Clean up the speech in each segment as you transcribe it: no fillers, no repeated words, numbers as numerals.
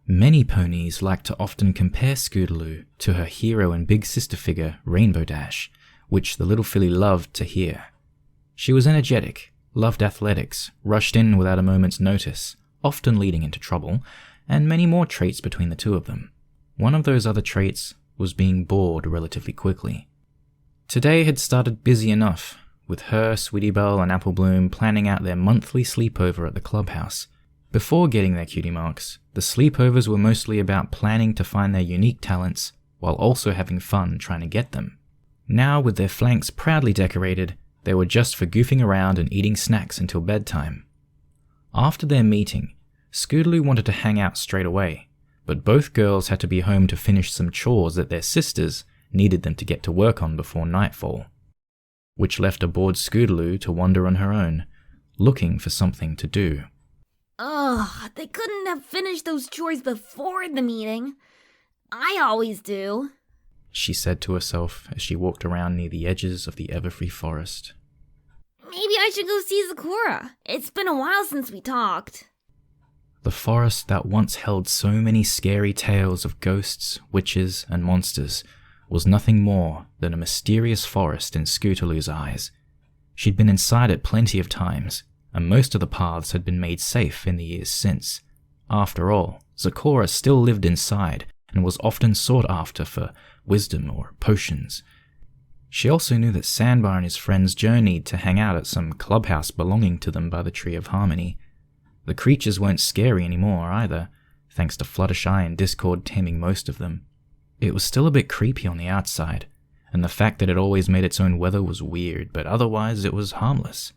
Many ponies like to often compare Scootaloo to her hero and big sister figure, Rainbow Dash, which the little filly loved to hear. She was energetic, loved athletics, rushed in without a moment's notice, often leading into trouble, and many more traits between the two of them. One of those other traits was being bored relatively quickly. Today had started busy enough, with her, Sweetie Belle, and Apple Bloom planning out their monthly sleepover at the clubhouse. Before getting their cutie marks, the sleepovers were mostly about planning to find their unique talents, while also having fun trying to get them. Now, with their flanks proudly decorated, they were just for goofing around and eating snacks until bedtime. After their meeting, Scootaloo wanted to hang out straight away, but both girls had to be home to finish some chores that their sisters needed them to get to work on before nightfall, which left a bored Scootaloo to wander on her own, looking for something to do. Ugh, they couldn't have finished those chores before the meeting. I always do, she said to herself as she walked around near the edges of the Everfree forest. Maybe I should go see Sakura. It's been a while since we talked. The forest that once held so many scary tales of ghosts, witches, and monsters was nothing more than a mysterious forest in Scootaloo's eyes. She'd been inside it plenty of times, and most of the paths had been made safe in the years since. After all, Sakura still lived inside and was often sought after for wisdom or potions. She also knew that Sandbar and his friends journeyed to hang out at some clubhouse belonging to them by the Tree of Harmony. The creatures weren't scary anymore either, thanks to Fluttershy and Discord taming most of them. It was still a bit creepy on the outside, and the fact that it always made its own weather was weird, but otherwise it was harmless.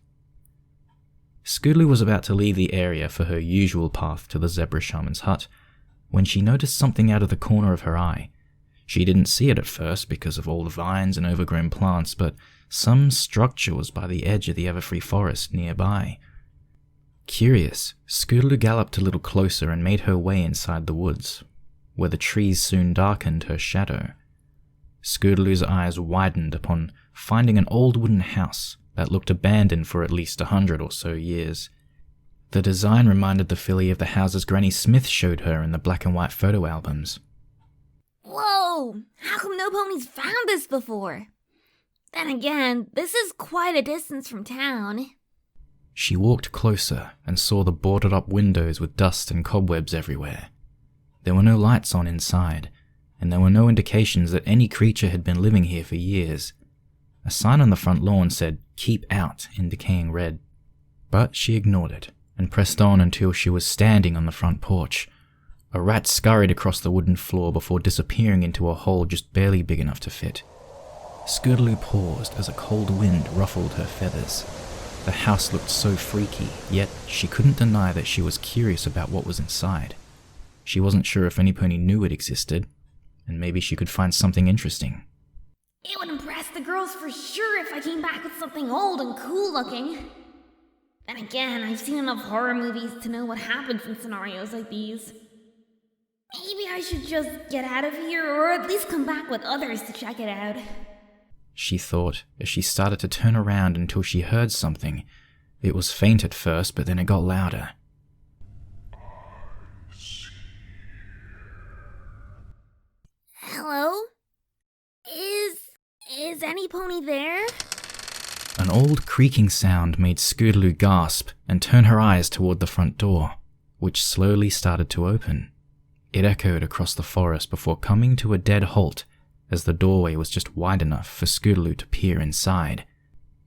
Scootaloo was about to leave the area for her usual path to the Zebra Shaman's hut, when she noticed something out of the corner of her eye. She didn't see it at first because of all the vines and overgrown plants, but some structure was by the edge of the Everfree forest nearby. Curious, Scootaloo galloped a little closer and made her way inside the woods, where the trees soon darkened her shadow. Scootaloo's eyes widened upon finding an old wooden house that looked abandoned for at least 100 or so years. The design reminded the filly of the houses Granny Smith showed her in the black and white photo albums. Whoa! How come no ponies found this before? Then again, this is quite a distance from town. She walked closer and saw the boarded up windows with dust and cobwebs everywhere. There were no lights on inside, and there were no indications that any creature had been living here for years. A sign on the front lawn said, "Keep out," in decaying red. But she ignored it, and pressed on until she was standing on the front porch. A rat scurried across the wooden floor before disappearing into a hole just barely big enough to fit. Scootaloo paused as a cold wind ruffled her feathers. The house looked so freaky, yet she couldn't deny that she was curious about what was inside. She wasn't sure if any pony knew it existed, and maybe she could find something interesting. It would impress the girls for sure if I came back with something old and cool looking. Then again, I've seen enough horror movies to know what happens in scenarios like these. Maybe I should just get out of here, or at least come back with others to check it out. She thought as she started to turn around until she heard something. It was faint at first, but then it got louder. Hello? Is any pony there? An old creaking sound made Scootaloo gasp and turn her eyes toward the front door, which slowly started to open. It echoed across the forest before coming to a dead halt, as the doorway was just wide enough for Scootaloo to peer inside.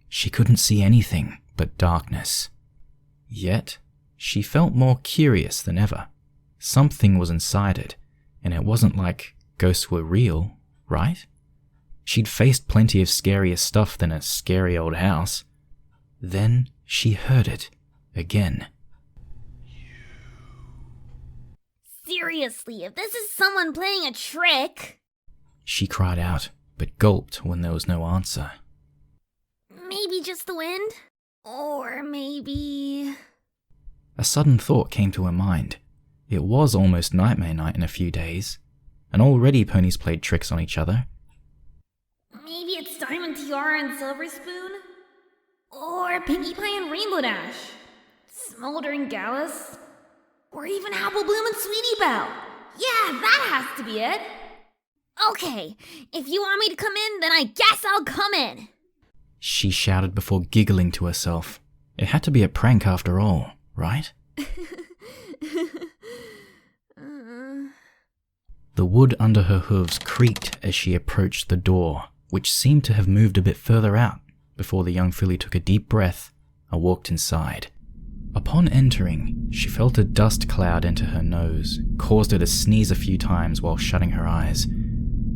She couldn't see anything but darkness. Yet, she felt more curious than ever. Something was inside it, and it wasn't like ghosts were real, right? She'd faced plenty of scarier stuff than a scary old house. Then she heard it again. Seriously, if this is someone playing a trick... She cried out, but gulped when there was no answer. Maybe just the wind? Or maybe... A sudden thought came to her mind. It was almost Nightmare Night in a few days, and already ponies played tricks on each other. Maybe it's Diamond Tiara and Silver Spoon? Or Pinkie Pie and Rainbow Dash? Smoldering Gallus? Or even Apple Bloom and Sweetie Belle? Yeah, that has to be it. Okay, if you want me to come in, then I guess I'll come in. She shouted before giggling to herself. It had to be a prank after all, right? The wood under her hooves creaked as she approached the door, which seemed to have moved a bit further out before the young filly took a deep breath and walked inside. Upon entering, she felt a dust cloud enter her nose, caused her to sneeze a few times while shutting her eyes.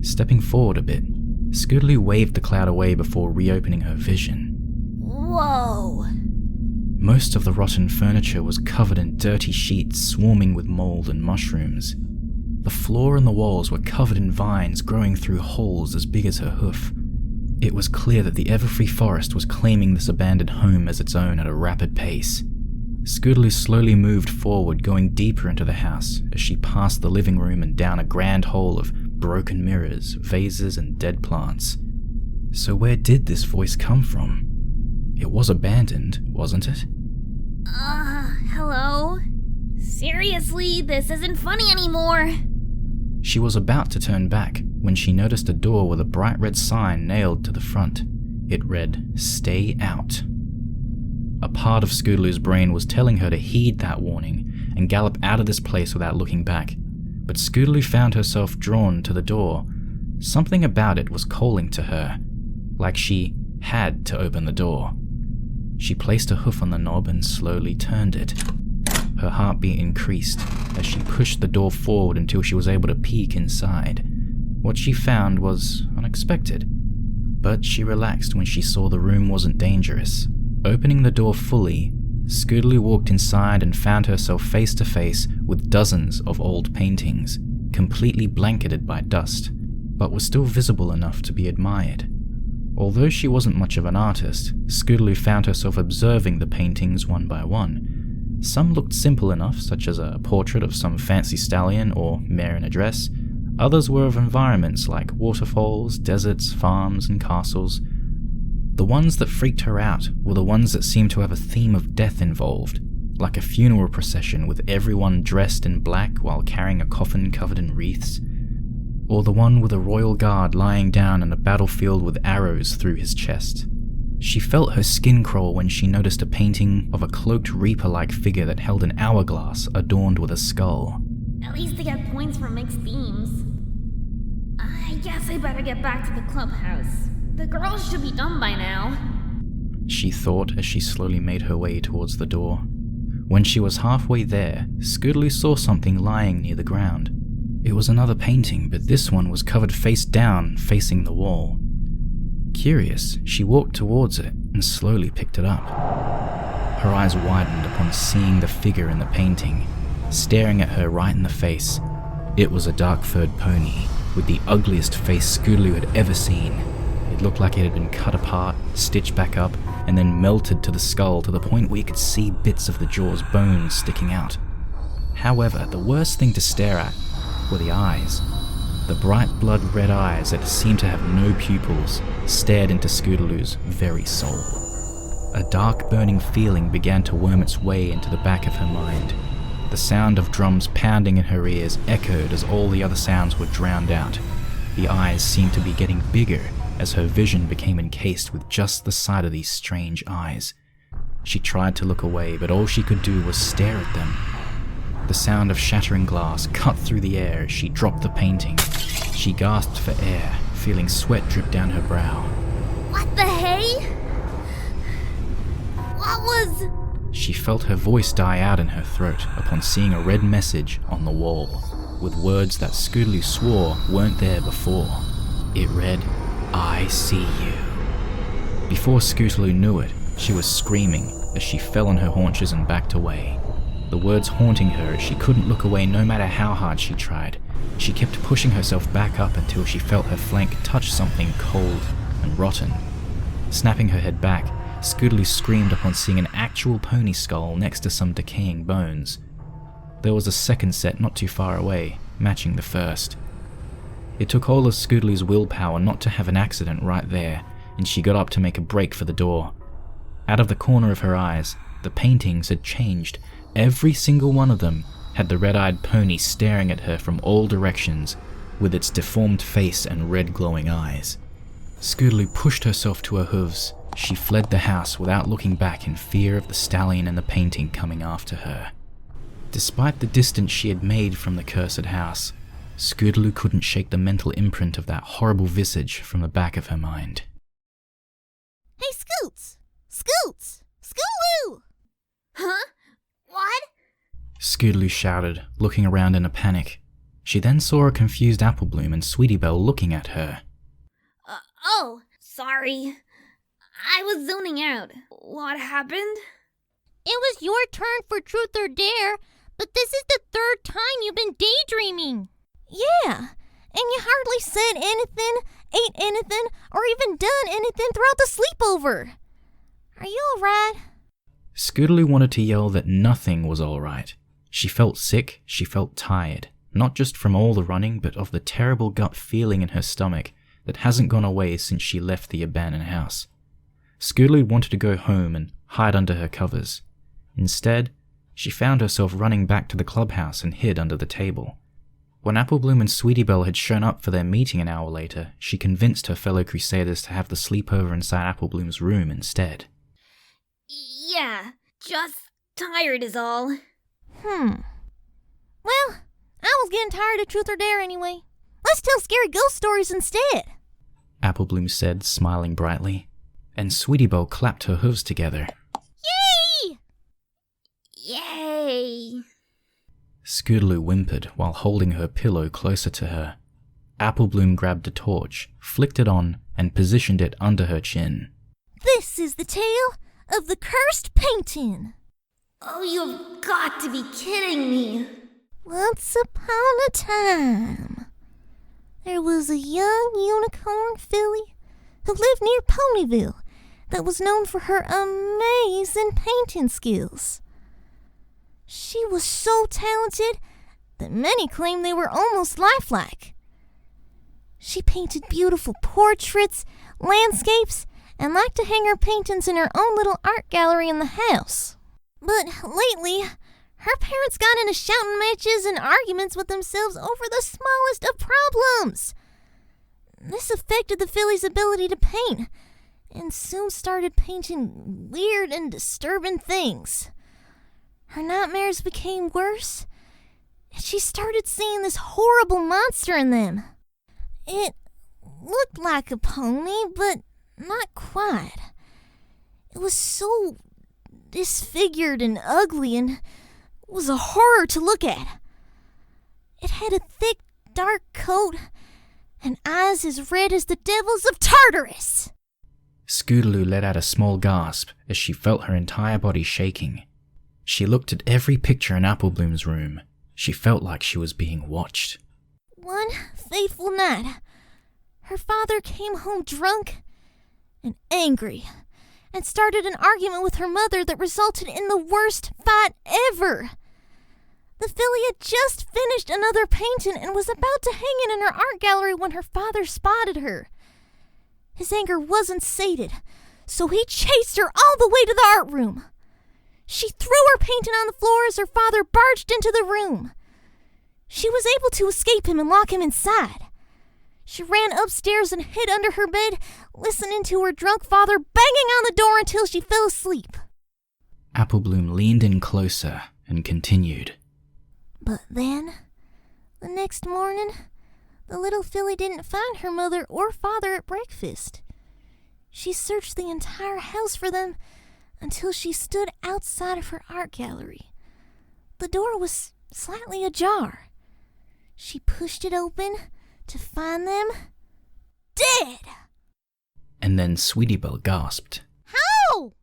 Stepping forward a bit, Scootaloo waved the cloud away before reopening her vision. Whoa! Most of the rotten furniture was covered in dirty sheets swarming with mold and mushrooms. The floor and the walls were covered in vines growing through holes as big as her hoof. It was clear that the Everfree Forest was claiming this abandoned home as its own at a rapid pace. Scootaloo slowly moved forward, going deeper into the house as she passed the living room and down a grand hall of broken mirrors, vases, and dead plants. So where did this voice come from? It was abandoned, wasn't it? Hello? Seriously, this isn't funny anymore. She was about to turn back when she noticed a door with a bright red sign nailed to the front. It read, "Stay out." A part of Scootaloo's brain was telling her to heed that warning and gallop out of this place without looking back, but Scootaloo found herself drawn to the door. Something about it was calling to her, like she had to open the door. She placed a hoof on the knob and slowly turned it. Her heartbeat increased as she pushed the door forward until she was able to peek inside. What she found was unexpected, but she relaxed when she saw the room wasn't dangerous. Opening the door fully, Scootaloo walked inside and found herself face to face with dozens of old paintings, completely blanketed by dust, but were still visible enough to be admired. Although she wasn't much of an artist, Scootaloo found herself observing the paintings one by one. Some looked simple enough, such as a portrait of some fancy stallion or mare in a dress. Others were of environments like waterfalls, deserts, farms, and castles. The ones that freaked her out were the ones that seemed to have a theme of death involved, like a funeral procession with everyone dressed in black while carrying a coffin covered in wreaths, or the one with a royal guard lying down in a battlefield with arrows through his chest. She felt her skin crawl when she noticed a painting of a cloaked reaper-like figure that held an hourglass adorned with a skull. At least they get points for mixed themes. I guess I better get back to the clubhouse. The girls should be done by now. She thought as she slowly made her way towards the door. When she was halfway there, Scootaloo saw something lying near the ground. It was another painting, but this one was covered face down, facing the wall. Curious, she walked towards it and slowly picked it up. Her eyes widened upon seeing the figure in the painting, staring at her right in the face. It was a dark-furred pony, with the ugliest face Scootaloo had ever seen. It looked like it had been cut apart, stitched back up, and then melted to the skull to the point where you could see bits of the jaw's bones sticking out. However, the worst thing to stare at were the eyes. The bright blood red eyes that seemed to have no pupils stared into Scootaloo's very soul. A dark burning feeling began to worm its way into the back of her mind. The sound of drums pounding in her ears echoed as all the other sounds were drowned out. The eyes seemed to be getting bigger as her vision became encased with just the sight of these strange eyes. She tried to look away, but all she could do was stare at them. The sound of shattering glass cut through the air as she dropped the painting. She gasped for air, feeling sweat drip down her brow. What the hey? What was... She felt her voice die out in her throat upon seeing a red message on the wall, with words that Scootaloo swore weren't there before. It read, "I see you." Before Scootaloo knew it, she was screaming as she fell on her haunches and backed away. The words haunting her as she couldn't look away no matter how hard she tried. She kept pushing herself back up until she felt her flank touch something cold and rotten. Snapping her head back, Scootaloo screamed upon seeing an actual pony skull next to some decaying bones. There was a second set not too far away, matching the first. It took all of Scootaloo's willpower not to have an accident right there, and she got up to make a break for the door. Out of the corner of her eyes, the paintings had changed. Every single one of them had the red-eyed pony staring at her from all directions with its deformed face and red glowing eyes. Scootaloo pushed herself to her hooves. She fled the house without looking back in fear of the stallion and the painting coming after her. Despite the distance she had made from the cursed house, Scootaloo couldn't shake the mental imprint of that horrible visage from the back of her mind. Hey, Scoots! Scoots! Scootaloo! Huh? What? Scootaloo shouted, looking around in a panic. She then saw a confused Applebloom and Sweetie Belle looking at her. Oh, sorry. I was zoning out. What happened? It was your turn for Truth or Dare, but this is the third time you've been daydreaming. Yeah, and you hardly said anything, ate anything, or even done anything throughout the sleepover. Are you alright? Scootaloo wanted to yell that nothing was alright. She felt sick, she felt tired, not just from all the running, but of the terrible gut feeling in her stomach that hasn't gone away since she left the abandoned house. Scootaloo wanted to go home and hide under her covers. Instead, she found herself running back to the clubhouse and hid under the table. When Applebloom and Sweetie Belle had shown up for their meeting an hour later, she convinced her fellow Crusaders to have the sleepover inside Applebloom's room instead. Yeah, just tired is all. Well, I was getting tired of Truth or Dare anyway. Let's tell scary ghost stories instead. Applebloom said, smiling brightly, and Sweetie Belle clapped her hooves together. Yay! Yay! Scootaloo whimpered while holding her pillow closer to her. Applebloom grabbed a torch, flicked it on, and positioned it under her chin. This is the tale of the cursed painting. Oh, you've got to be kidding me. Once upon a time, there was a young unicorn filly who lived near Ponyville that was known for her amazing painting skills. She was so talented that many claimed they were almost lifelike. She painted beautiful portraits, landscapes, and liked to hang her paintings in her own little art gallery in the house. But lately, her parents got into shouting matches and arguments with themselves over the smallest of problems. This affected the filly's ability to paint, and soon started painting weird and disturbing things. Her nightmares became worse, and she started seeing this horrible monster in them. It looked like a pony, but not quite. It was so disfigured and ugly and was a horror to look at. It had a thick, dark coat and eyes as red as the devils of Tartarus. Scootaloo let out a small gasp as she felt her entire body shaking. She looked at every picture in Applebloom's room. She felt like she was being watched. One fateful night, her father came home drunk and angry and started an argument with her mother that resulted in the worst fight ever. The filly had just finished another painting and was about to hang it in her art gallery when her father spotted her. His anger wasn't sated, so he chased her all the way to the art room. She threw her painting on the floor as her father barged into the room. She was able to escape him and lock him inside. She ran upstairs and hid under her bed, listening to her drunk father banging on the door until she fell asleep. Applebloom leaned in closer and continued. But then, the next morning, the little filly didn't find her mother or father at breakfast. She searched the entire house for them until she stood outside of her art gallery. The door was slightly ajar. She pushed it open to find them dead. And then Sweetie Belle gasped. How?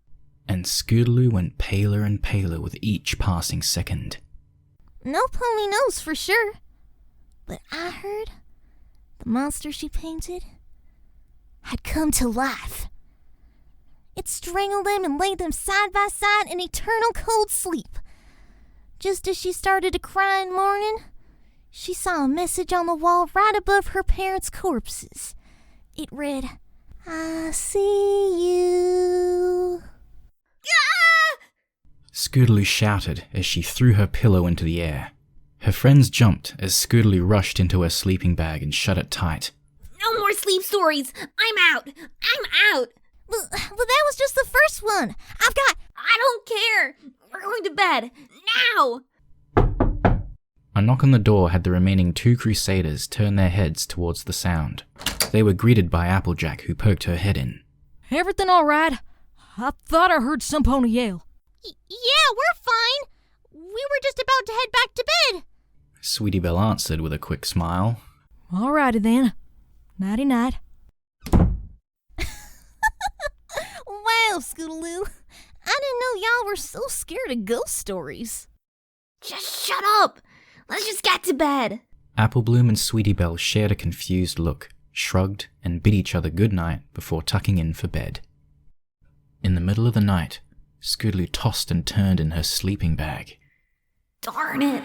And Scootaloo went paler and paler with each passing second. No pony knows for sure, but I heard the monster she painted had come to life. It strangled them and laid them side by side in eternal cold sleep. Just as she started to cry in mourning, she saw a message on the wall right above her parents' corpses. It read, "I see you." Ah! Scootaloo shouted as she threw her pillow into the air. Her friends jumped as Scootaloo rushed into her sleeping bag and shut it tight. No more sleep stories. I'm out. Well, that was just the first one. I don't care. We're going to bed. Now. A knock on the door had the remaining 2 Crusaders turn their heads towards the sound. They were greeted by Applejack, who poked her head in. Everything all right? I thought I heard some pony yell. Yeah, we're fine. We were just about to head back to bed. Sweetie Belle answered with a quick smile. All righty then. Nighty-night. Wow, Scootaloo. I didn't know y'all were so scared of ghost stories. Just shut up. Let's just get to bed. Applebloom and Sweetie Belle shared a confused look, shrugged, and bid each other good night before tucking in for bed. In the middle of the night, Scootaloo tossed and turned in her sleeping bag. Darn it.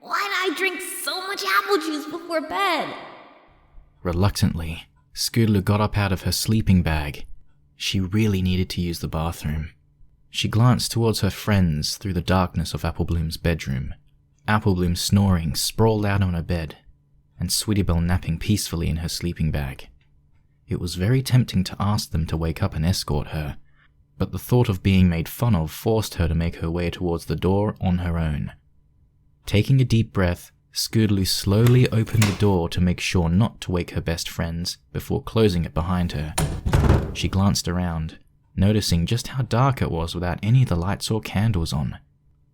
Why did I drink so much apple juice before bed? Reluctantly, Scootaloo got up out of her sleeping bag. She really needed to use the bathroom. She glanced towards her friends through the darkness of Applebloom's bedroom. Applebloom snoring sprawled out on her bed, and Sweetie Belle napping peacefully in her sleeping bag. It was very tempting to ask them to wake up and escort her, but the thought of being made fun of forced her to make her way towards the door on her own. Taking a deep breath, Scootaloo slowly opened the door to make sure not to wake her best friends before closing it behind her. She glanced around, noticing just how dark it was without any of the lights or candles on.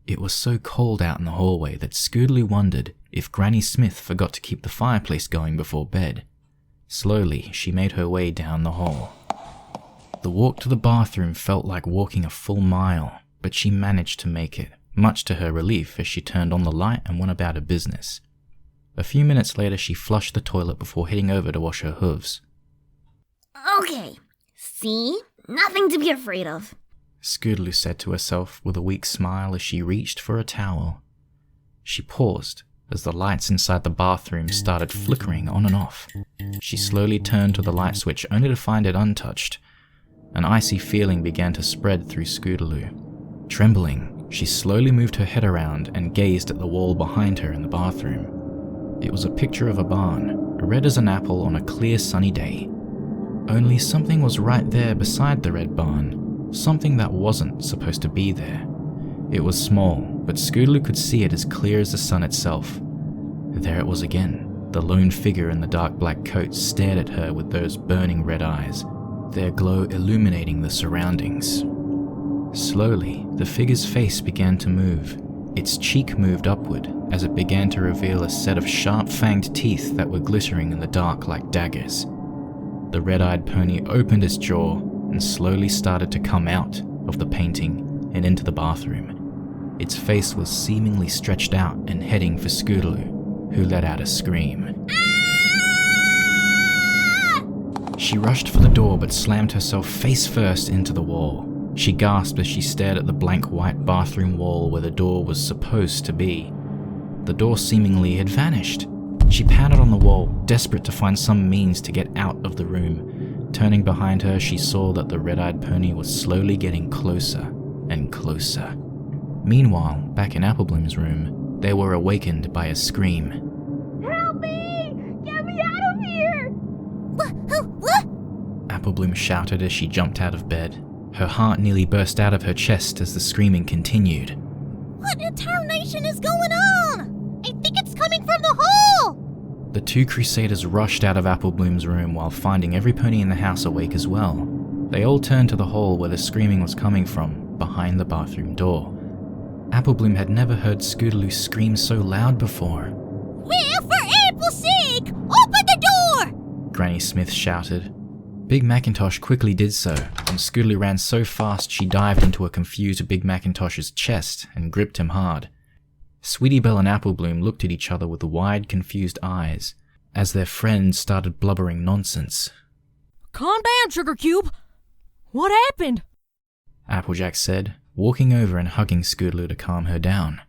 It was so cold out in the hallway that Scootaloo wondered if Granny Smith forgot to keep the fireplace going before bed. Slowly, she made her way down the hall. The walk to the bathroom felt like walking a full mile, but she managed to make it, much to her relief as she turned on the light and went about her business. A few minutes later, she flushed the toilet before heading over to wash her hooves. Okay. See? Nothing to be afraid of. Scootaloo said to herself with a weak smile as she reached for a towel. She paused as the lights inside the bathroom started flickering on and off. She slowly turned to the light switch only to find it untouched. An icy feeling began to spread through Scootaloo. Trembling, she slowly moved her head around and gazed at the wall behind her in the bathroom. It was a picture of a barn, red as an apple on a clear sunny day. Only something was right there beside the red barn. Something that wasn't supposed to be there. It was small, but Scootaloo could see it as clear as the sun itself. There it was again. The lone figure in the dark black coat stared at her with those burning red eyes, their glow illuminating the surroundings. Slowly, the figure's face began to move. Its cheek moved upward as it began to reveal a set of sharp-fanged teeth that were glittering in the dark like daggers. The red-eyed pony opened its jaw and slowly started to come out of the painting and into the bathroom. Its face was seemingly stretched out and heading for Scootaloo, who let out a scream. She rushed for the door but slammed herself face first into the wall. She gasped as she stared at the blank white bathroom wall where the door was supposed to be. The door seemingly had vanished. She pounded on the wall, desperate to find some means to get out of the room. Turning behind her, she saw that the red-eyed pony was slowly getting closer and closer. Meanwhile, back in Applebloom's room, they were awakened by a scream. Help me! Get me out of here! What? Applebloom shouted as she jumped out of bed. Her heart nearly burst out of her chest as the screaming continued. What in tarnation is going on? I think it's coming from the hall! The 2 Crusaders rushed out of Applebloom's room while finding every pony in the house awake as well. They all turned to the hall where the screaming was coming from, behind the bathroom door. Applebloom had never heard Scootaloo scream so loud before. Well, for Apple's sake, open the door! Granny Smith shouted. Big Macintosh quickly did so, and Scootaloo ran so fast she dived into a confused Big Macintosh's chest and gripped him hard. Sweetie Belle and Applebloom looked at each other with wide, confused eyes, as their friend started blubbering nonsense. Calm down, Sugar Cube. What happened? Applejack said, walking over and hugging Scootaloo to calm her down.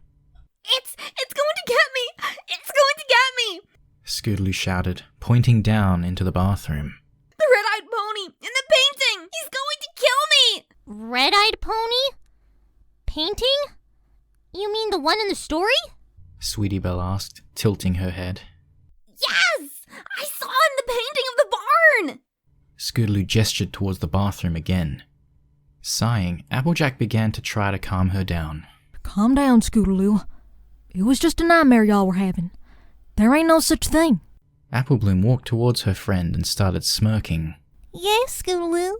It's going to get me! It's going to get me! Scootaloo shouted, pointing down into the bathroom. The red-eyed pony in the painting! He's going to kill me! Red-eyed pony? Painting? You mean the one in the story? Sweetie Belle asked, tilting her head. Yes! I saw in the painting of the barn! Scootaloo gestured towards the bathroom again. Sighing, Applejack began to try to calm her down. Calm down, Scootaloo. It was just a nightmare y'all were having. There ain't no such thing. Applebloom walked towards her friend and started smirking. Yeah, Scootaloo.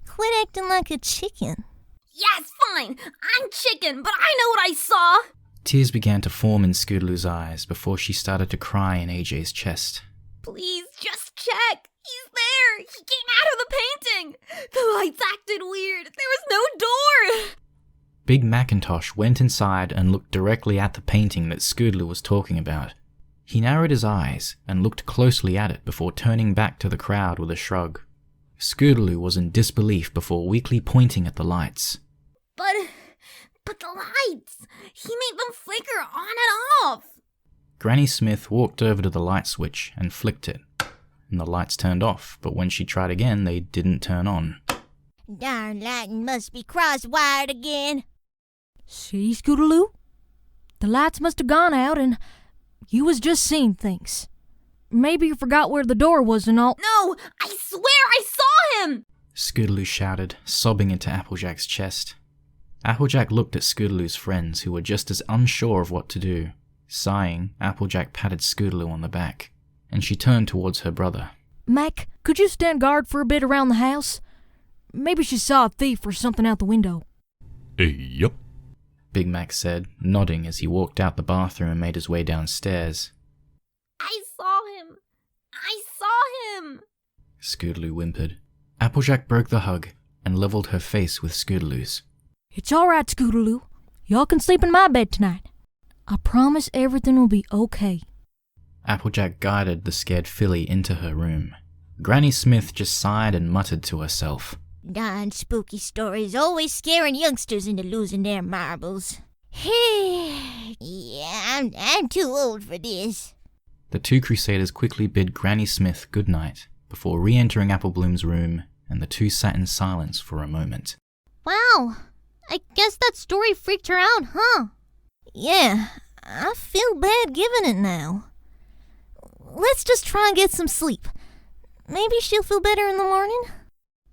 Quit acting like a chicken. Yes, fine. I'm chicken, but I know what I saw. Tears began to form in Scootaloo's eyes before she started to cry in AJ's chest. Please, just check. He's there. He came out of the painting. The lights acted weird. There was no door. Big Macintosh went inside and looked directly at the painting that Scootaloo was talking about. He narrowed his eyes and looked closely at it before turning back to the crowd with a shrug. Scootaloo was in disbelief before weakly pointing at the lights. But the lights! He made them flicker on and off! Granny Smith walked over to the light switch and flicked it, and the lights turned off, but when she tried again, they didn't turn on. Darn lighting must be cross-wired again. See, Scootaloo? The lights must have gone out and you was just seeing things. Maybe you forgot where the door was and all. No! I swear I saw him! Scootaloo shouted, sobbing into Applejack's chest. Applejack looked at Scootaloo's friends, who were just as unsure of what to do. Sighing, Applejack patted Scootaloo on the back, and she turned towards her brother. Mac, could you stand guard for a bit around the house? Maybe she saw a thief or something out the window. Yup. Big Mac said, nodding as he walked out the bathroom and made his way downstairs. I saw him! I saw him! Scootaloo whimpered. Applejack broke the hug and leveled her face with Scootaloo's. It's all right, Scootaloo. Y'all can sleep in my bed tonight. I promise everything will be okay. Applejack guided the scared filly into her room. Granny Smith just sighed and muttered to herself. Darn spooky stories always scaring youngsters into losing their marbles. Yeah, I'm too old for this. The two Crusaders quickly bid Granny Smith good night before re-entering Applebloom's room, and the two sat in silence for a moment. Wow, I guess that story freaked her out, huh? Yeah, I feel bad giving it now. Let's just try and get some sleep. Maybe she'll feel better in the morning?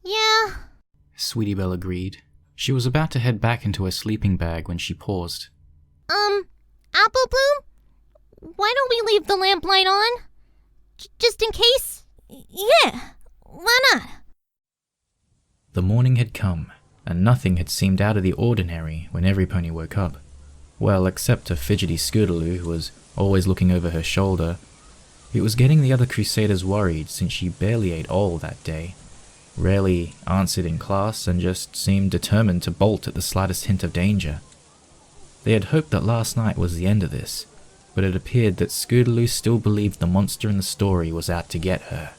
Yeah. Sweetie Belle agreed. She was about to head back into her sleeping bag when she paused. Applebloom? Why don't we leave the lamplight on? Just in case? Yeah, why not? The morning had come, and nothing had seemed out of the ordinary when every pony woke up. Well, except a fidgety Scootaloo who was always looking over her shoulder. It was getting the other Crusaders worried since she barely ate all that day, rarely answered in class, and just seemed determined to bolt at the slightest hint of danger. They had hoped that last night was the end of this, but it appeared that Scootaloo still believed the monster in the story was out to get her.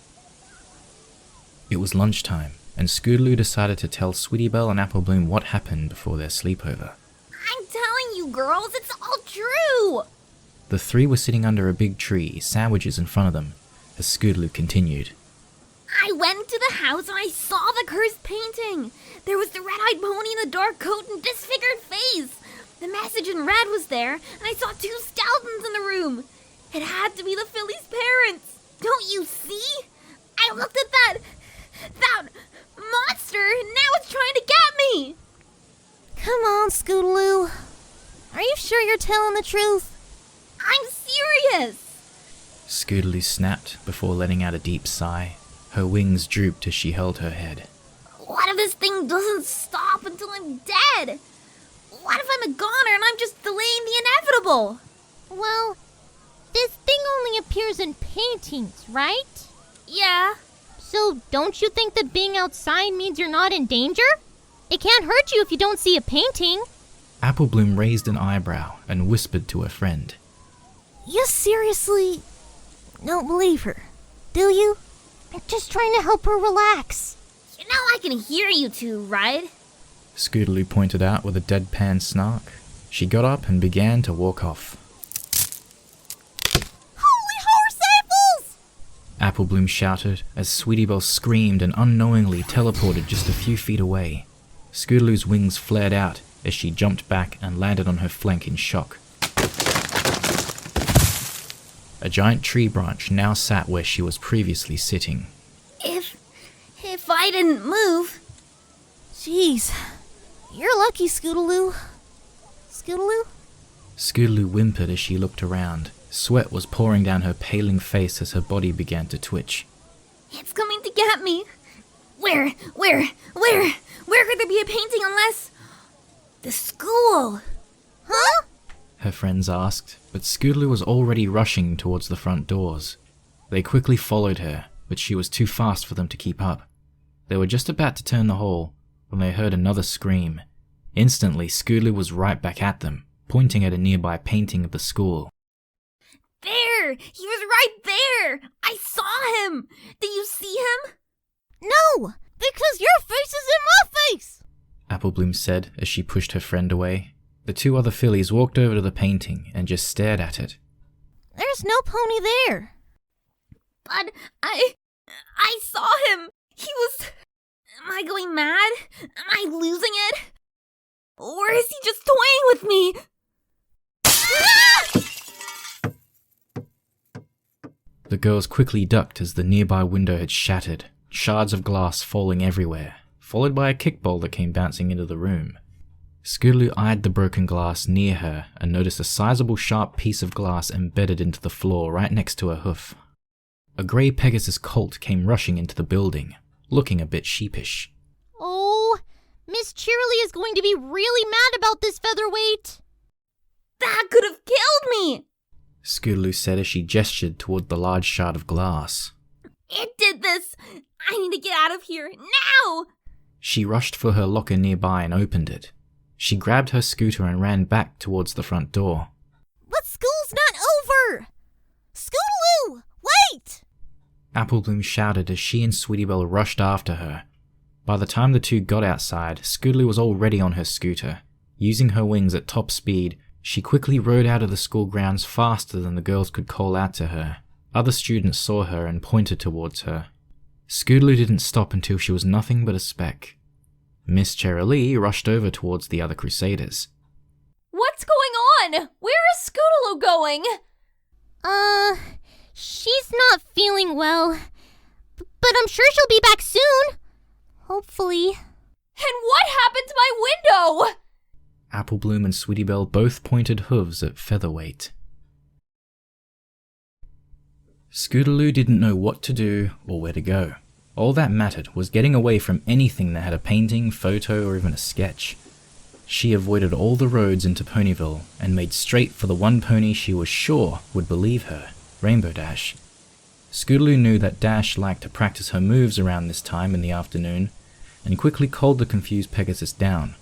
It was lunchtime, and Scootaloo decided to tell Sweetie Belle and Applebloom what happened before their sleepover. I'm telling you, girls, it's all true! The three were sitting under a big tree, sandwiches in front of them, as Scootaloo continued. I went to the house and I saw the cursed painting. There was the red-eyed pony in the dark coat and disfigured face. The message in red was there, and I saw two skeletons in the room. It had to be the filly's parents. Don't you see? I looked at that monster, and now it's trying to get me. Come on, Scootaloo. Are you sure you're telling the truth? I'm serious. Scootaloo snapped before letting out a deep sigh. Her wings drooped as she held her head. What if this thing doesn't stop until I'm dead? What if I'm a goner and I'm just delaying the inevitable? Well, this thing only appears in paintings, right? Yeah. So don't you think that being outside means you're not in danger? It can't hurt you if you don't see a painting. Applebloom raised an eyebrow and whispered to her friend. You seriously don't believe her, do you? I'm just trying to help her relax. You know I can hear you two, right? Scootaloo pointed out with a deadpan snark. She got up and began to walk off. Holy horse apples! Applebloom shouted as Sweetie Belle screamed and unknowingly teleported just a few feet away. Scootaloo's wings flared out as she jumped back and landed on her flank in shock. A giant tree branch now sat where she was previously sitting. If I didn't move... Jeez, you're lucky, Scootaloo. Scootaloo? Scootaloo whimpered as she looked around. Sweat was pouring down her paling face as her body began to twitch. It's coming to get me. Where could there be a painting unless... the school? Huh? Her friends asked, but Scootaloo was already rushing towards the front doors. They quickly followed her, but she was too fast for them to keep up. They were just about to turn the hall when they heard another scream. Instantly, Scootaloo was right back at them, pointing at a nearby painting of the school. There! He was right there! I saw him! Did you see him? No, because your face is in my face! Applebloom said as she pushed her friend away. The two other fillies walked over to the painting and just stared at it. There's no pony there. But I saw him! He was... Am I going mad? Am I losing it? Or is he just toying with me? The girls quickly ducked as the nearby window had shattered, shards of glass falling everywhere, followed by a kickball that came bouncing into the room. Scootaloo eyed the broken glass near her and noticed a sizable sharp piece of glass embedded into the floor right next to her hoof. A grey Pegasus colt came rushing into the building, looking a bit sheepish. Oh, Miss Cheerilee is going to be really mad about this featherweight. That could have killed me! Scootaloo said as she gestured toward the large shard of glass. It did this! I need to get out of here, now! She rushed for her locker nearby and opened it. She grabbed her scooter and ran back towards the front door. But school's not over! Scootaloo, wait! Applebloom shouted as she and Sweetie Belle rushed after her. By the time the two got outside, Scootaloo was already on her scooter. Using her wings at top speed, she quickly rode out of the school grounds faster than the girls could call out to her. Other students saw her and pointed towards her. Scootaloo didn't stop until she was nothing but a speck. Miss Cheerilee rushed over towards the other Crusaders. What's going on? Where is Scootaloo going? She's not feeling well. But I'm sure she'll be back soon. Hopefully. And what happened to my window? Applebloom and Sweetie Belle both pointed hooves at Featherweight. Scootaloo didn't know what to do or where to go. All that mattered was getting away from anything that had a painting, photo, or even a sketch. She avoided all the roads into Ponyville and made straight for the one pony she was sure would believe her, Rainbow Dash. Scootaloo knew that Dash liked to practice her moves around this time in the afternoon and quickly called the confused Pegasus down.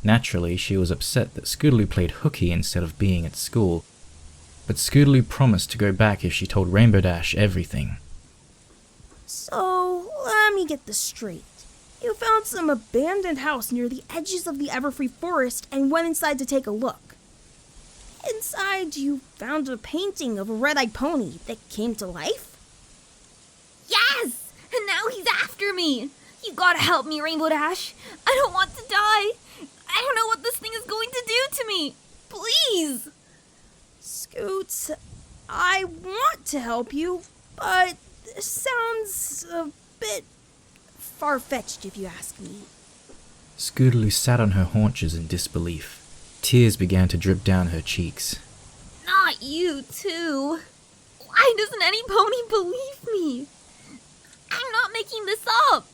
Naturally, she was upset that Scootaloo played hooky instead of being at school, but Scootaloo promised to go back if she told Rainbow Dash everything. So, let me get this straight. You found some abandoned house near the edges of the Everfree Forest and went inside to take a look. Inside, you found a painting of a red-eyed pony that came to life? Yes! And now he's after me! You gotta help me, Rainbow Dash! I don't want to die! I don't know what this thing is going to do to me! Please! Scoots, I want to help you, but this sounds a bit far-fetched if you ask me. Scootaloo sat on her haunches in disbelief. Tears began to drip down her cheeks. Not you, too. Why doesn't any pony believe me? I'm not making this up.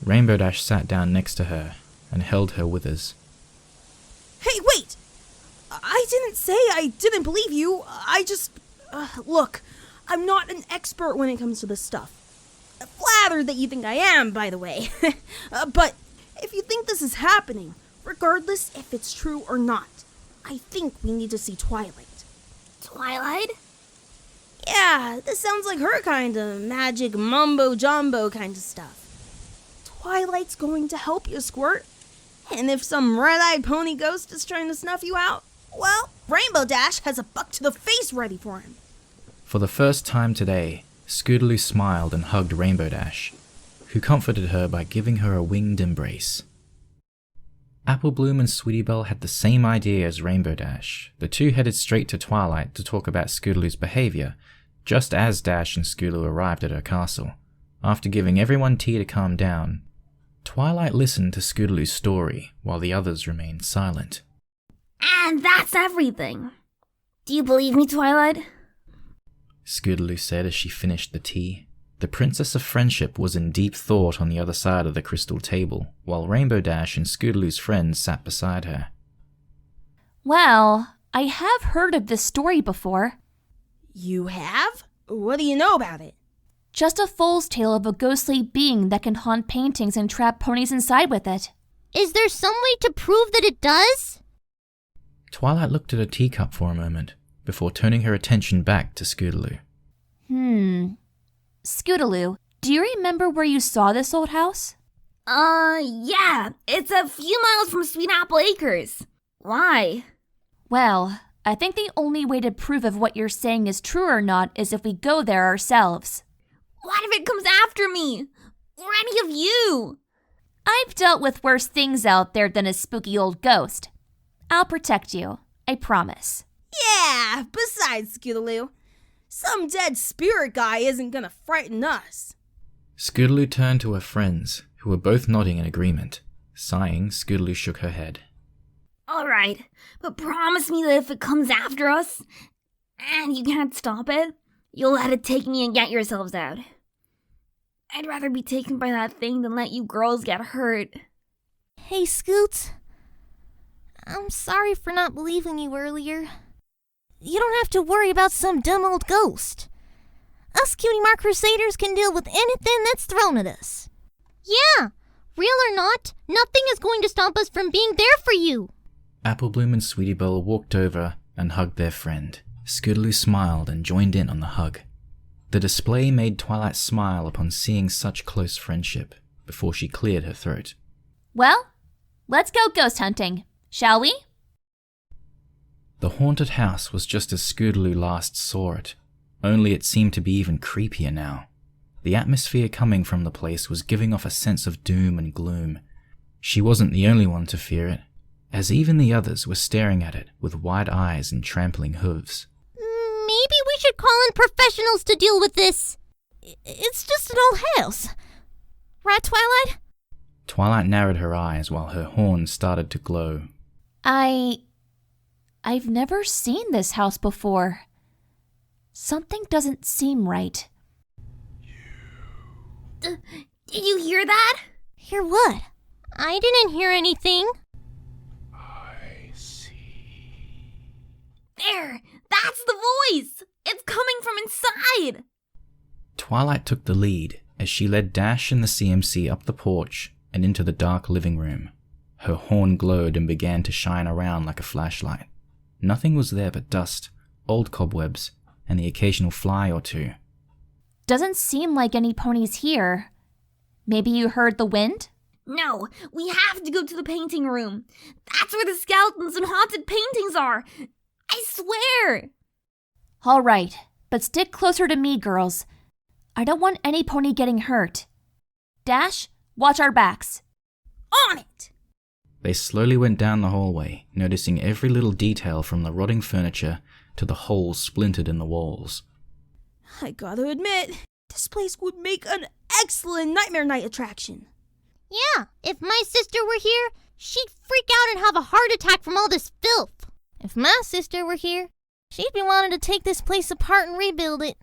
Rainbow Dash sat down next to her and held her withers. Hey, wait! I didn't say I didn't believe you. I just... look, I'm not an expert when it comes to this stuff. Flattered that you think I am, by the way. But if you think this is happening, regardless if it's true or not, I think we need to see Twilight. Twilight? Yeah, this sounds like her kind of magic mumbo-jumbo kind of stuff. Twilight's going to help you, Squirt. And if some red-eyed pony ghost is trying to snuff you out, well, Rainbow Dash has a buck to the face ready for him. For the first time today, Scootaloo smiled and hugged Rainbow Dash, who comforted her by giving her a winged embrace. Applebloom and Sweetie Belle had the same idea as Rainbow Dash. The two headed straight to Twilight to talk about Scootaloo's behaviour, just as Dash and Scootaloo arrived at her castle. After giving everyone tea to calm down, Twilight listened to Scootaloo's story while the others remained silent. And that's everything. Do you believe me, Twilight? Scootaloo said as she finished the tea. The Princess of Friendship was in deep thought on the other side of the crystal table, while Rainbow Dash and Scootaloo's friends sat beside her. Well, I have heard of this story before. You have? What do you know about it? Just a fool's tale of a ghostly being that can haunt paintings and trap ponies inside with it. Is there some way to prove that it does? Twilight looked at her teacup for a moment, before turning her attention back to Scootaloo. Scootaloo, do you remember where you saw this old house? Yeah. It's a few miles from Sweet Apple Acres. Why? Well, I think the only way to prove if what you're saying is true or not is if we go there ourselves. What if it comes after me? Or any of you? I've dealt with worse things out there than a spooky old ghost. I'll protect you, I promise. Yeah, besides, Scootaloo, some dead spirit guy isn't gonna frighten us. Scootaloo turned to her friends, who were both nodding in agreement. Sighing, Scootaloo shook her head. Alright, but promise me that if it comes after us, and you can't stop it, you'll let it take me and get yourselves out. I'd rather be taken by that thing than let you girls get hurt. Hey, Scoots. I'm sorry for not believing you earlier. You don't have to worry about some dumb old ghost. Us Cutie Mark Crusaders can deal with anything that's thrown at us. Yeah, real or not, nothing is going to stop us from being there for you. Applebloom and Sweetie Belle walked over and hugged their friend. Scootaloo smiled and joined in on the hug. The display made Twilight smile upon seeing such close friendship, before she cleared her throat. Well, let's go ghost hunting, shall we? The haunted house was just as Scootaloo last saw it, only it seemed to be even creepier now. The atmosphere coming from the place was giving off a sense of doom and gloom. She wasn't the only one to fear it, as even the others were staring at it with wide eyes and trampling hooves. Maybe we should call in professionals to deal with this. It's just an old house. Right, Twilight? Twilight narrowed her eyes while her horns started to glow. I've never seen this house before. Something doesn't seem right. Did you hear that? Hear what? I didn't hear anything. I see. There! That's the voice! It's coming from inside! Twilight took the lead as she led Dash and the CMC up the porch and into the dark living room. Her horn glowed and began to shine around like a flashlight. Nothing was there but dust, old cobwebs, and the occasional fly or two. Doesn't seem like any ponies here. Maybe you heard the wind? No, we have to go to the painting room. That's where the skeletons and haunted paintings are. I swear! All right, but stick closer to me, girls. I don't want any pony getting hurt. Dash, watch our backs. On it! They slowly went down the hallway, noticing every little detail from the rotting furniture to the holes splintered in the walls. I gotta admit, this place would make an excellent Nightmare Night attraction. Yeah, if my sister were here, she'd freak out and have a heart attack from all this filth. If my sister were here, she'd be wanting to take this place apart and rebuild it.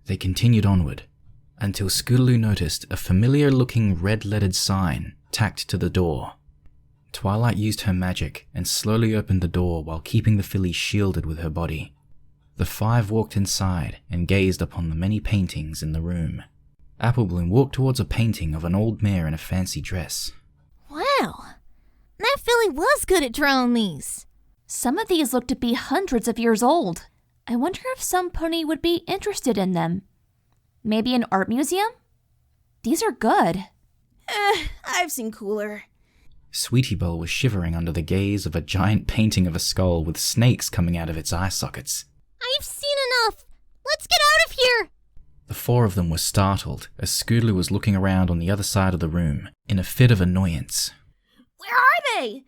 They continued onward, until Scootaloo noticed a familiar-looking red-lettered sign tacked to the door. Twilight used her magic and slowly opened the door while keeping the filly shielded with her body. The five walked inside and gazed upon the many paintings in the room. Applebloom walked towards a painting of an old mare in a fancy dress. Wow, that filly was good at drawing these. Some of these look to be hundreds of years old. I wonder if some pony would be interested in them. Maybe an art museum? These are good. I've seen cooler. Sweetie Belle was shivering under the gaze of a giant painting of a skull with snakes coming out of its eye sockets. I've seen enough. Let's get out of here. The four of them were startled as Scootaloo was looking around on the other side of the room in a fit of annoyance. Where are way!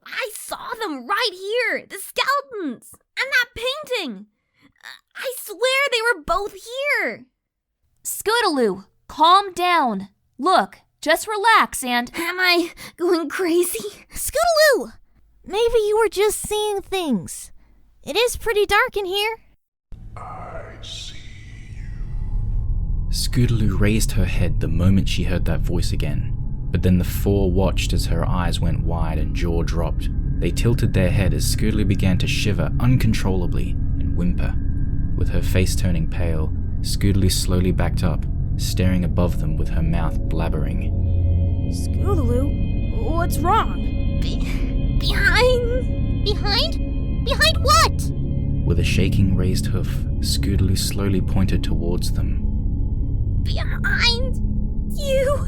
I saw them right here! The skeletons! And that painting! I swear they were both here! Scootaloo, calm down. Look, just relax and... Am I going crazy? Scootaloo! Maybe you were just seeing things. It is pretty dark in here. Scootaloo raised her head the moment she heard that voice again, but then the four watched as her eyes went wide and jaw dropped. They tilted their head as Scootaloo began to shiver uncontrollably and whimper. With her face turning pale, Scootaloo slowly backed up, staring above them with her mouth blabbering. Scootaloo, what's wrong? Behind? Behind what? With a shaking raised hoof, Scootaloo slowly pointed towards them. Behind you?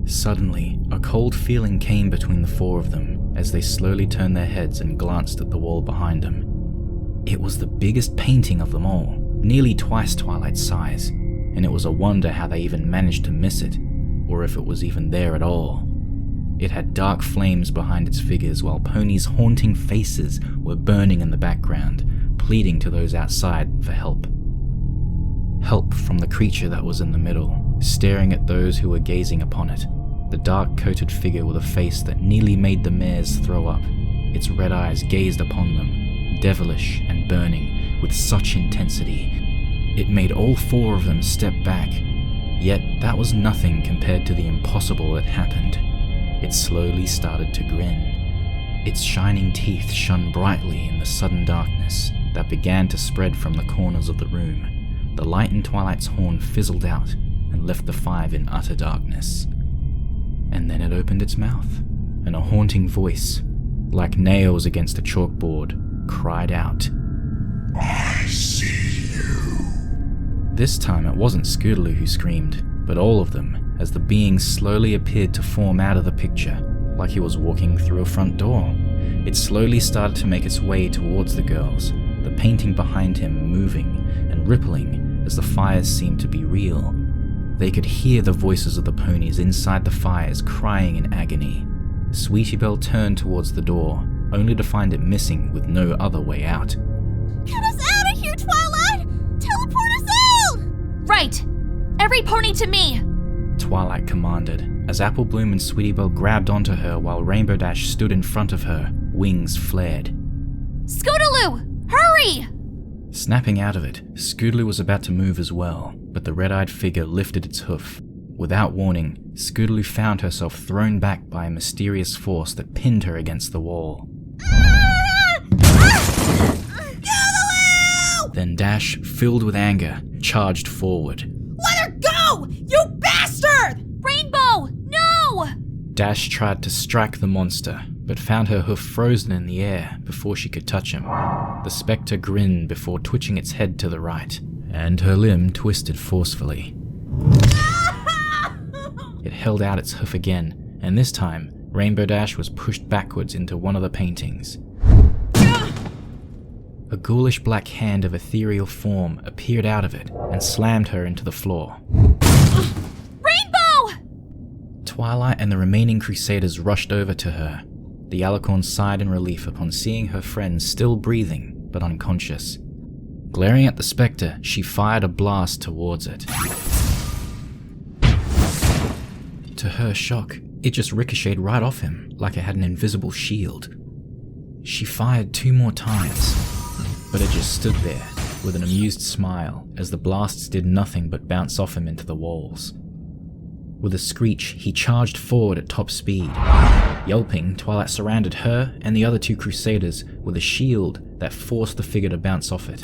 Suddenly, a cold feeling came between the four of them as they slowly turned their heads and glanced at the wall behind them. It was the biggest painting of them all, nearly twice Twilight's size, and it was a wonder how they even managed to miss it, or if it was even there at all. It had dark flames behind its figures while Pony's haunting faces were burning in the background, pleading to those outside for help. Help from the creature that was in the middle, staring at those who were gazing upon it. The dark-coated figure with a face that nearly made the mares throw up. Its red eyes gazed upon them, devilish and burning, with such intensity. It made all four of them step back, yet that was nothing compared to the impossible that happened. It slowly started to grin. Its shining teeth shone brightly in the sudden darkness that began to spread from the corners of the room. The light in Twilight's horn fizzled out and left the five in utter darkness. And then it opened its mouth, and a haunting voice, like nails against a chalkboard, cried out, "I see you." This time it wasn't Scootaloo who screamed, but all of them, as the being slowly appeared to form out of the picture, like he was walking through a front door. It slowly started to make its way towards the girls, the painting behind him moving and rippling as the fires seemed to be real. They could hear the voices of the ponies inside the fires crying in agony. Sweetie Belle turned towards the door, only to find it missing with no other way out. Get us out of here, Twilight! Teleport us out! Right! Every pony to me! Twilight commanded, as Apple Bloom and Sweetie Belle grabbed onto her while Rainbow Dash stood in front of her, wings flared. Scootaloo! Hurry! Snapping out of it, Scootaloo was about to move as well, but the red-eyed figure lifted its hoof. Without warning, Scootaloo found herself thrown back by a mysterious force that pinned her against the wall. Then Dash, filled with anger, charged forward. Let her go! You bastard! Rainbow! No! Dash tried to strike the monster, but found her hoof frozen in the air before she could touch him. The spectre grinned before twitching its head to the right, and her limb twisted forcefully. It held out its hoof again, and this time, Rainbow Dash was pushed backwards into one of the paintings. A ghoulish black hand of ethereal form appeared out of it and slammed her into the floor. Rainbow! Twilight and the remaining Crusaders rushed over to her. The Alicorn sighed in relief upon seeing her friend still breathing, but unconscious. Glaring at the spectre, she fired a blast towards it. To her shock, it just ricocheted right off him, like it had an invisible shield. She fired 2 more times, but it just stood there, with an amused smile, as the blasts did nothing but bounce off him into the walls. With a screech, he charged forward at top speed. Yelping, Twilight surrounded her and the other 2 Crusaders with a shield that forced the figure to bounce off it.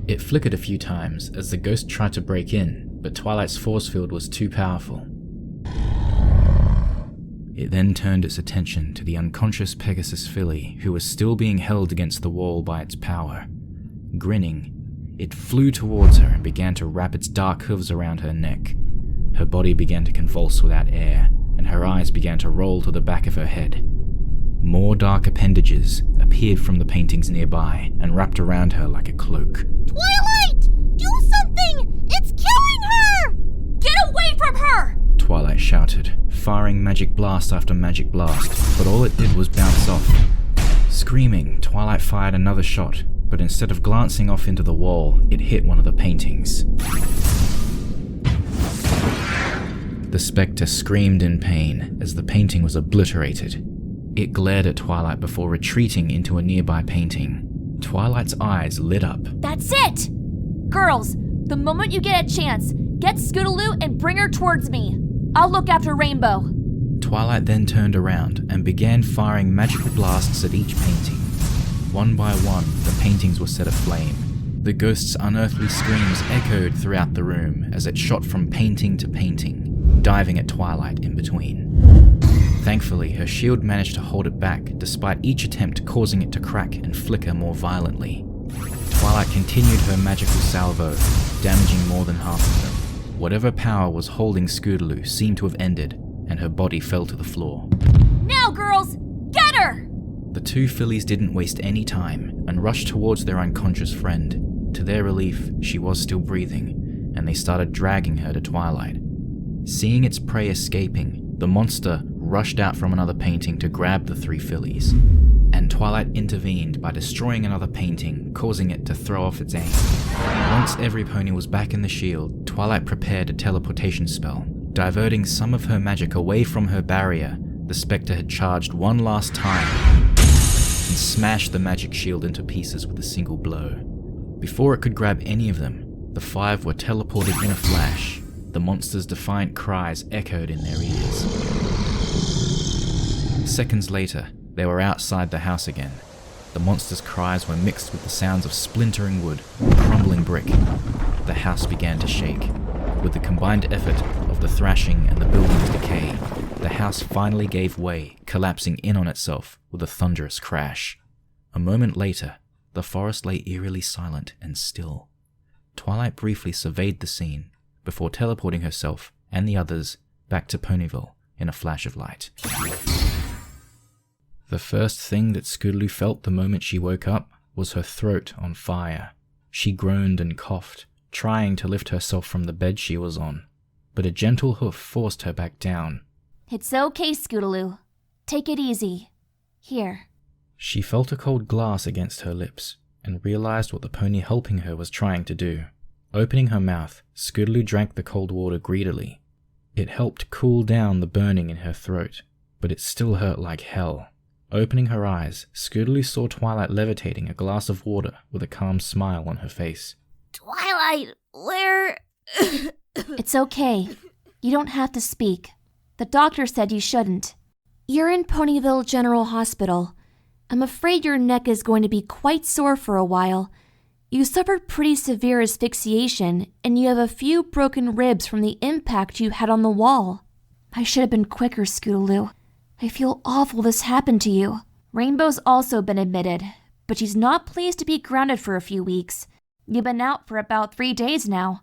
It flickered a few times as the ghost tried to break in, but Twilight's force field was too powerful. It then turned its attention to the unconscious Pegasus filly, who was still being held against the wall by its power. Grinning, it flew towards her and began to wrap its dark hooves around her neck. Her body began to convulse without air, and her eyes began to roll to the back of her head. More dark appendages appeared from the paintings nearby and wrapped around her like a cloak. Twilight! Do something! It's killing her! Get away from her! Twilight shouted, firing magic blast after magic blast, but all it did was bounce off. Screaming, Twilight fired another shot, but instead of glancing off into the wall, it hit one of the paintings. The spectre screamed in pain as the painting was obliterated. It glared at Twilight before retreating into a nearby painting. Twilight's eyes lit up. That's it! Girls, the moment you get a chance, get Scootaloo and bring her towards me. I'll look after Rainbow. Twilight then turned around and began firing magical blasts at each painting. One by one, the paintings were set aflame. The ghost's unearthly screams echoed throughout the room as it shot from painting to painting, diving at Twilight in between. Thankfully, her shield managed to hold it back, despite each attempt causing it to crack and flicker more violently. Twilight continued her magical salvo, damaging more than half of them. Whatever power was holding Scootaloo seemed to have ended, and her body fell to the floor. Now, girls, get her! The two fillies didn't waste any time and rushed towards their unconscious friend. To their relief, she was still breathing, and they started dragging her to Twilight. Seeing its prey escaping, the monster rushed out from another painting to grab the three fillies, and Twilight intervened by destroying another painting, causing it to throw off its aim. Once every pony was back in the shield, Twilight prepared a teleportation spell. Diverting some of her magic away from her barrier, the spectre had charged one last time and smashed the magic shield into pieces with a single blow. Before it could grab any of them, the five were teleported in a flash. The monster's defiant cries echoed in their ears. Seconds later, they were outside the house again. The monster's cries were mixed with the sounds of splintering wood and crumbling brick. The house began to shake. With the combined effort of the thrashing and the building's decay, the house finally gave way, collapsing in on itself with a thunderous crash. A moment later, the forest lay eerily silent and still. Twilight briefly surveyed the scene before teleporting herself and the others back to Ponyville in a flash of light. The first thing that Scootaloo felt the moment she woke up was her throat on fire. She groaned and coughed, trying to lift herself from the bed she was on, but a gentle hoof forced her back down. It's okay, Scootaloo. Take it easy. Here. She felt a cold glass against her lips and realized what the pony helping her was trying to do. Opening her mouth, Scootaloo drank the cold water greedily. It helped cool down the burning in her throat, but it still hurt like hell. Opening her eyes, Scootaloo saw Twilight levitating a glass of water with a calm smile on her face. Twilight, where... It's okay. You don't have to speak. The doctor said you shouldn't. You're in Ponyville General Hospital. I'm afraid your neck is going to be quite sore for a while. You suffered pretty severe asphyxiation, and you have a few broken ribs from the impact you had on the wall. I should have been quicker, Scootaloo. I feel awful this happened to you. Rainbow's also been admitted, but she's not pleased to be grounded for a few weeks. You've been out for about 3 days now,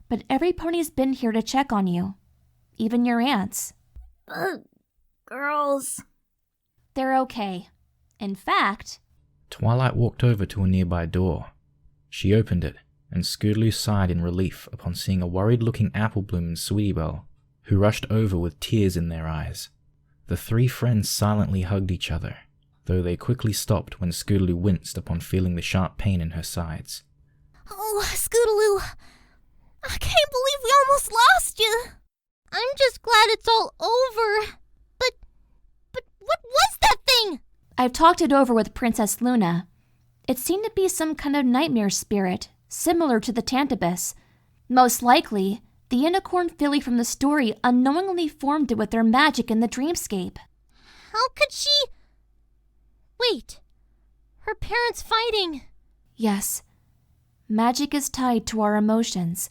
but every pony's been here to check on you. Even your aunts. But, girls... They're okay. In fact... Twilight walked over to a nearby door. She opened it, and Scootaloo sighed in relief upon seeing a worried-looking Applebloom and Sweetie Belle, who rushed over with tears in their eyes. The three friends silently hugged each other, though they quickly stopped when Scootaloo winced upon feeling the sharp pain in her sides. Oh, Scootaloo, I can't believe we almost lost you. I'm just glad it's all over. But what was that thing? I've talked it over with Princess Luna. It seemed to be some kind of nightmare spirit, similar to the Tantabus. Most likely, the unicorn filly from the story unknowingly formed it with their magic in the dreamscape. How could she... Wait, her parents fighting? Yes. Magic is tied to our emotions.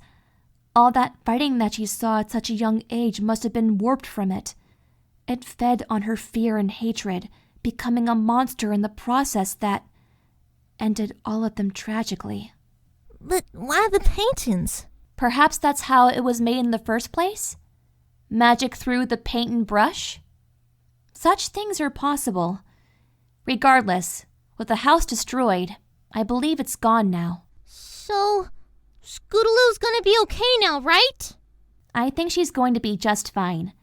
All that fighting that she saw at such a young age must have been warped from it. It fed on her fear and hatred, becoming a monster in the process that ended all of them tragically. But why the paintings? Perhaps that's how it was made in the first place? Magic through the paint and brush? Such things are possible. Regardless, with the house destroyed, I believe it's gone now. So, Scootaloo's gonna be okay now, right? I think she's going to be just fine.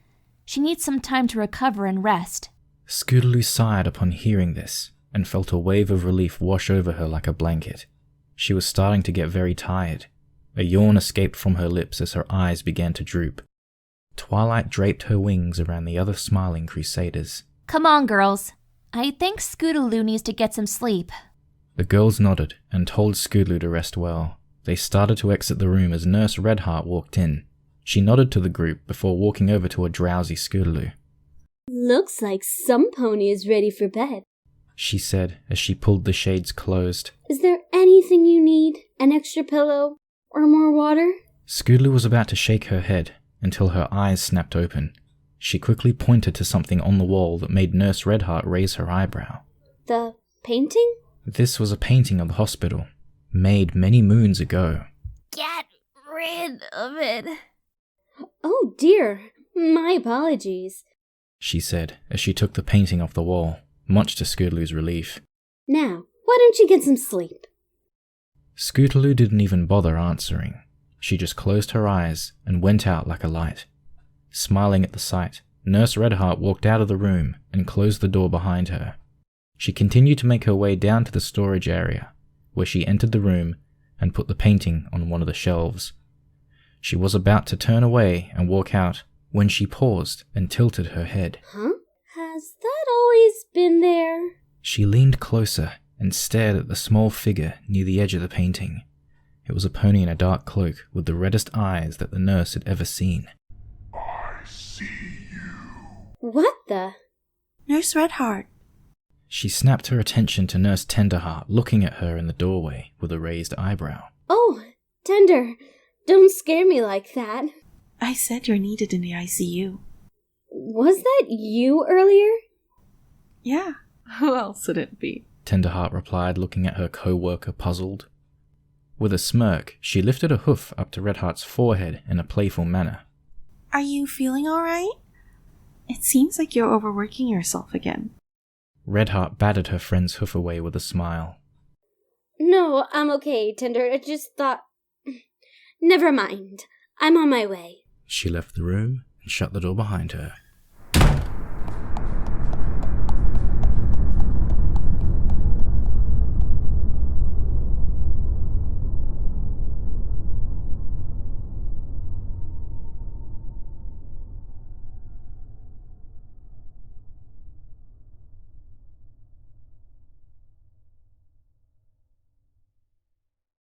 She needs some time to recover and rest. Scootaloo sighed upon hearing this and felt a wave of relief wash over her like a blanket. She was starting to get very tired. A yawn escaped from her lips as her eyes began to droop. Twilight draped her wings around the other smiling crusaders. Come on, girls. I think Scootaloo needs to get some sleep. The girls nodded and told Scootaloo to rest well. They started to exit the room as Nurse Redheart walked in. She nodded to the group before walking over to a drowsy Scootaloo. Looks like some pony is ready for bed, she said as she pulled the shades closed. Is there anything you need? An extra pillow? Or more water? Scootaloo was about to shake her head until her eyes snapped open. She quickly pointed to something on the wall that made Nurse Redheart raise her eyebrow. The painting? This was a painting of the hospital, made many moons ago. Get rid of it. Oh dear, my apologies. She said as she took the painting off the wall, much to Scootaloo's relief. Now, why don't you get some sleep? Scootaloo didn't even bother answering. She just closed her eyes and went out like a light. Smiling at the sight, Nurse Redheart walked out of the room and closed the door behind her. She continued to make her way down to the storage area, where she entered the room and put the painting on one of the shelves. She was about to turn away and walk out when she paused and tilted her head. Huh? Has that always been there? She leaned closer and stared at the small figure near the edge of the painting. It was a pony in a dark cloak with the reddest eyes that the nurse had ever seen. I see you. What the? Nurse Redheart. She snapped her attention to Nurse Tenderheart looking at her in the doorway with a raised eyebrow. Oh, Tender, don't scare me like that. I said you're needed in the ICU. Was that you earlier? Yeah, who else would it be? Tenderheart replied, looking at her co-worker puzzled. With a smirk, she lifted a hoof up to Redheart's forehead in a playful manner. Are you feeling alright? It seems like you're overworking yourself again. Redheart batted her friend's hoof away with a smile. No, I'm okay, Tender. I just thought... Never mind. I'm on my way. She left the room and shut the door behind her.